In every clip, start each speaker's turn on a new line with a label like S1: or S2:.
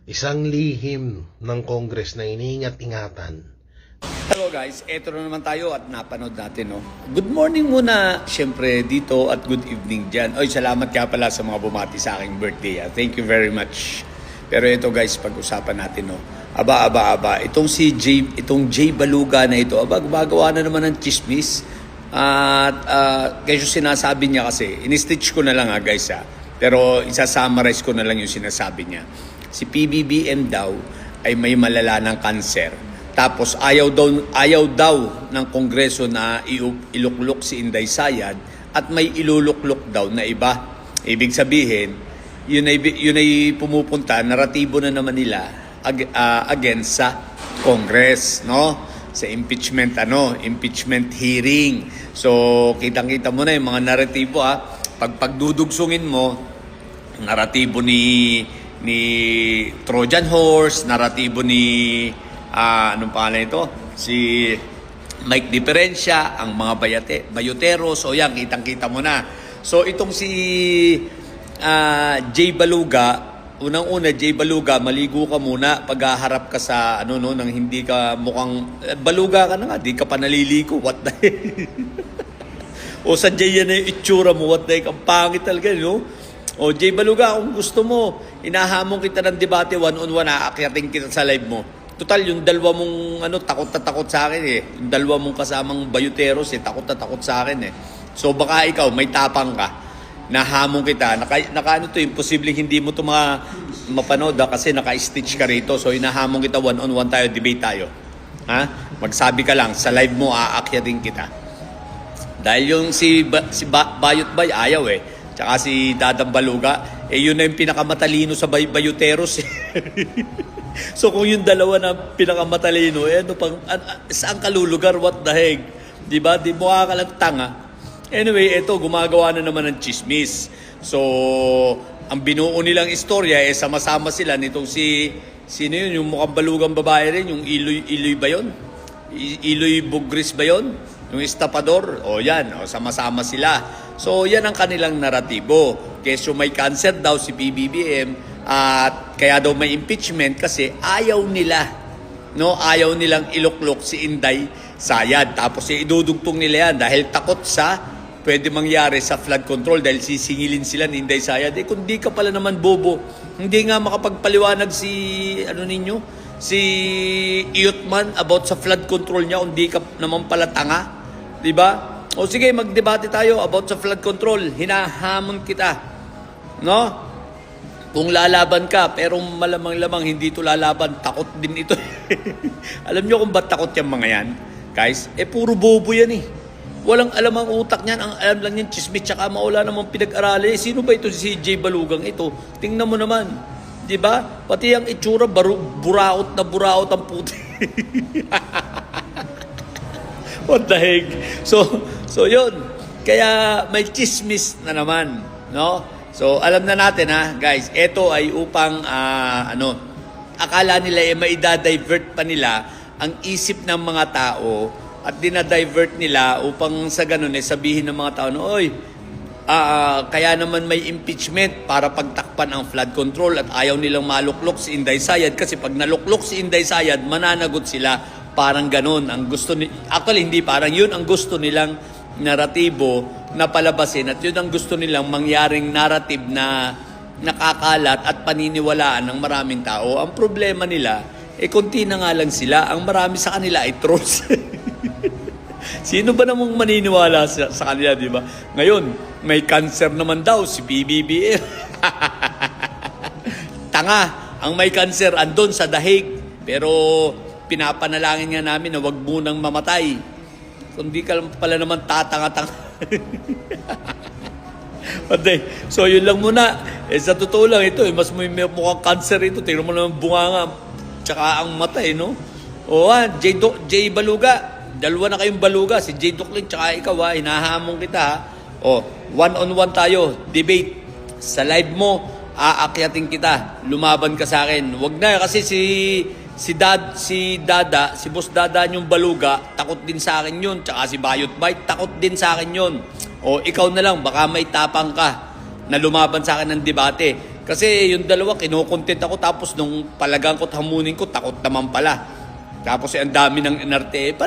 S1: Isang lihim ng Congress na iniingat-ingatan.
S2: Hello guys, eto na naman tayo at napanood natin, no? Good morning muna, syempre dito, at good evening dyan. Oy, salamat ka pala sa mga bumati sa aking birthday. Thank you very much. Pero ito guys, pag-usapan natin, no? Aba, itong Jay Baluga na ito, gumagawa na naman ng chismis. At kaya sinasabi niya kasi, in-stitch ko na lang guys Pero isa-summarize ko na lang yung sinasabi niya. Si PBBM daw ay may malala ng kanser. Tapos ayaw daw ng Kongreso na iluklok si Inday Sayad at may iluluklok daw na iba. Ibig sabihin, yun ay pumupunta, naratibo na naman nila against sa Congress, no? Sa impeachment hearing. So, kitang-kita mo na yung mga naratibo pagdudugsungin mo, naratibo ni Trojan Horse, naratibo ni anong pangalan ito? Si Mike Diferencia, ang mga bayotero. So yan, kitang-kita mo na. So itong si Jay Baluga, unang-una Jay Baluga, maligo ka muna paghaharap ka sa nang hindi ka mukhang baluga ka na nga, di ka pa naliligo. What the heck? O sa Jay yan yung itsura mo, what the heck? Ang pangit talaga, no? O Jay Baluga, kung gusto mo, inahamon kita ng debate one-on-one, aakyatin kita sa live mo. Total, yung dalawa mong takot na takot sa akin Yung dalawa mong kasamang bayuteros takot na takot sa akin So baka ikaw, may tapang ka. Nahamon kita. Imposibleng hindi mo ito mapanood kasi naka-stitch ka rito. So inahamon kita one-on-one tayo, debate tayo. Magsabi ka lang, sa live mo aakyatin kita. Dahil yung si Bayot Bay, ayaw Tsaka si Dadang Baluga, yun na yung pinakamatalino sa bayuteros So kung yung dalawa na pinakamatalino, saan ka lulugar? What the heck? Diba? Di mukha ka lang tanga. Anyway, ito, gumagawa na naman ng chismis. So, ang binuo nilang istorya, sama-sama sila nitong sino yun? Yung mukhang balugang babae rin, yung Iloy ba yun? Iloy Bugris ba yun? Yung estapador? Sama-sama sila. So, yan ang kanilang naratibo. Kesyo may cancer daw si PBBM, at kaya daw may impeachment kasi ayaw nilang iluklok si Inday Sayad. Tapos idudugtong nila yan dahil takot sa pwede mangyari sa flood control dahil sisingilin sila ni Inday Sayad. Kung di ka pala naman bobo, hindi nga makapagpaliwanag si Iyotman about sa flood control niya kung di ka naman pala tanga. Diba? O sige, magdebate tayo about sa flood control. Hinahamon kita. No? Kung lalaban ka, pero malamang-lamang hindi ito lalaban, takot din ito. Alam nyo kung ba't takot yung mga yan? Guys, puro bobo yan Walang alam ang utak niyan. Ang alam lang yan, chismis, tsaka maula namang pinag-arali. Sino ba ito si Jay Balugang ito? Tingnan mo naman. Diba? Pati ang itsura, buraot ang puti. What the heck? So yun. Kaya may chismis na naman. No? So, alam na natin guys, ito ay upang, akala nila maidadivert pa nila ang isip ng mga tao at dinadivert nila upang sa ganun sabihin ng mga tao kaya naman may impeachment para pagtakpan ang flood control at ayaw nilang maluklok si Inday Sayad kasi pag naluklok si Inday Sayad, mananagot sila. Parang ganun. Actually, hindi parang yun ang gusto nilang naratibo na palabasin at yun ang gusto nilang mangyaring narrative na nakakalat at paniniwalaan ng maraming tao. Ang problema nila, konti na nga lang sila. Ang marami sa kanila ay trolls. Sino ba namang maniniwala sa kanila, di ba? Ngayon, may cancer naman daw si PBBM. Tanga, ang may cancer andon sa dahig. Pero pinapanalangin nga namin na wag munang mamatay. Kung di ka pala naman tatanga-tanga. So yun lang muna. Sa totoo lang ito, mas may mukhang cancer ito. Tingnan mo naman bunganga, tsaka ang mata no? Jay Baluga. Dalawa na kayong baluga. Si Jay Ducling, tsaka ikaw hinahamon kita one-on-one tayo. Debate. Sa live mo, aakyatin kita. Lumaban ka sa akin. Wag na kasi si Boss Dada yung baluga, takot din sa akin yun. Tsaka si Bayot Bay, takot din sa akin yun. O ikaw na lang, baka may tapang ka na lumaban sa akin ng debate. Kasi yung dalawa, kinokontent ako, tapos nung palagang ko't hamunin ko, takot naman pala. Tapos ang dami ng NRT.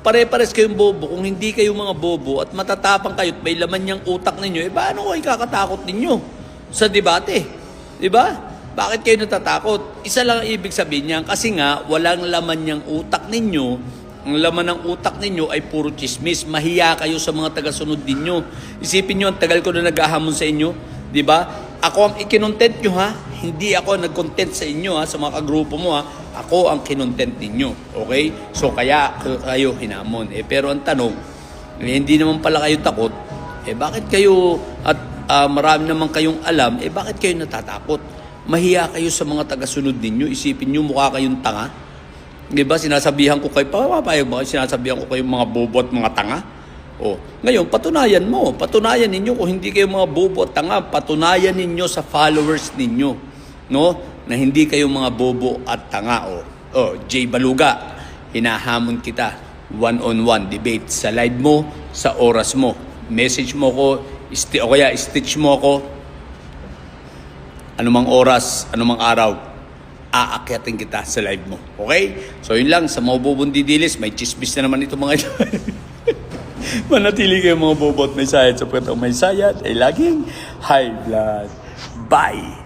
S2: Pare-pares kayong bobo. Kung hindi kayo mga bobo at matatapang kayo at may laman niyang utak ninyo, paano kayo kakatakot ninyo sa debate? Diba? Bakit kayo natatakot? Isa lang ang ibig sabihin niyan, kasi nga, walang laman niyang utak ninyo. Ang laman ng utak ninyo ay puro chismis. Mahiya kayo sa mga taga-sunod ninyo. Isipin nyo, ang tagal ko na naghahamon sa inyo. Diba? Ako ang ikinontent nyo, ha? Hindi ako nag-content sa inyo, ha? Sa mga kagrupo mo, ha? Ako ang kinontent ninyo. Okay? So, kaya kayo hinamon. Pero ang tanong, hindi naman pala kayo takot. Bakit kayo, at marami naman kayong alam, bakit kayo natatakot? Mahiya kayo sa mga taga-sunod ninyo. Isipin nyo, mukha kayong tanga. Diba? Sinasabihan ko kayo, papapayag ba? Sinasabihan ko kayo mga bobo at mga tanga. Ngayon, patunayan mo. Patunayan ninyo kung hindi kayo mga bobo at tanga. Patunayan ninyo sa followers ninyo, no? Na hindi kayo mga bobo at tanga. Jay Baluga, hinahamon kita. One-on-one debate sa live mo, sa oras mo. Message mo ko, o kaya stitch mo ko. Anumang oras, anumang araw, aakyatin kita sa live mo. Okay? So yun lang, sa mga bobong didilis, may chismis na naman ito mga ito. Manatili kayo mga bobo at may sayat sapagkat ang may sayat ay laging high blood. Bye!